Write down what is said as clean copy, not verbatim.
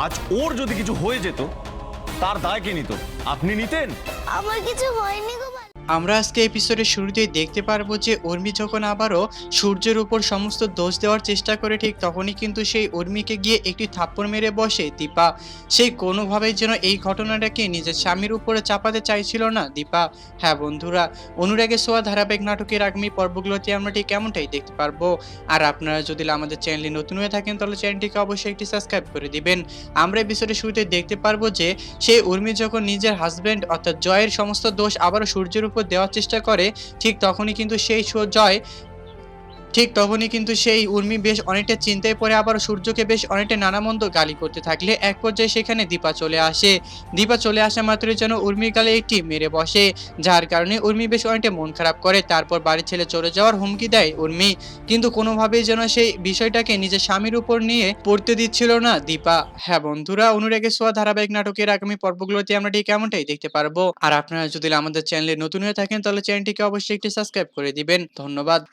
আজ ওর যদি কিছু হয়ে যেত তার দায় কে নিত? আপনি নিতেন? আমার কিছু হয়নি গো। আমরা আজকে এপিসোডের শুরুতেই দেখতে পারবো যে উর্মি যখন আবারও সূর্যের উপর সমস্ত দোষ দেওয়ার চেষ্টা করে, ঠিক তখনই কিন্তু সেই উর্মিকে গিয়ে একটি থাপ্পড় মেরে বসে দীপা। সেই কোনোভাবেই যেন এই ঘটনাটাকে নিজের স্বামীর উপরে চাপাতে চাইছিল না দীপা। হ্যাঁ বন্ধুরা, অনুরাগে ছোঁয়া ধারাবাহিক নাটকের আগামী পর্বগুলোতে আমরা ঠিক এমনটাই দেখতে পারবো। আর আপনারা যদি আমাদের চ্যানেলে নতুন হয়ে থাকেন তাহলে চ্যানেলটিকে অবশ্যই একটি সাবস্ক্রাইব করে দিবেন। আমরা এপিসোডের শুরুতে দেখতে পারবো যে সেই উর্মি যখন নিজের হাজবেন্ড অর্থাৎ জয়ের সমস্ত দোষ আবারও সূর্যের উপর দেওয়ার চেষ্টা করে, ঠিক তখনই কিন্তু জয় ঠিক তখনই কিন্তু সেই উর্মি বেশ অনেকটা চিন্তায় পড়ে আবার সূর্যকে বেশ অনেকটা নানামন্দ গালি করতে থাকলে এক পর্যায়ে সেখানে দীপা চলে আসে। দীপা চলে আসা মাত্রই যেন উর্মির গালে একটি মেরে বসে, যার কারণে উর্মি বেশ অনেকটা মন খারাপ করে। তারপর বাড়ি ছেড়ে চলে যাওয়ার হুমকি দেয় উর্মি, কিন্তু কোনোভাবেই যেন সেই বিষয়টাকে নিজের স্বামীর উপর নিয়ে পড়তে দিচ্ছিল না দীপা। হ্যাঁ বন্ধুরা, অনুরাগে ছোঁয়া ধারাবাহিক নাটকের আগামী পর্বগুলোতে আমরা ঠিক এমনটাই দেখতে পারবো। আর আপনারা যদি আমাদের চ্যানেলে নতুন হয়ে থাকেন তাহলে চ্যানেলটিকে অবশ্যই একটি সাবস্ক্রাইব করে দিবেন। ধন্যবাদ।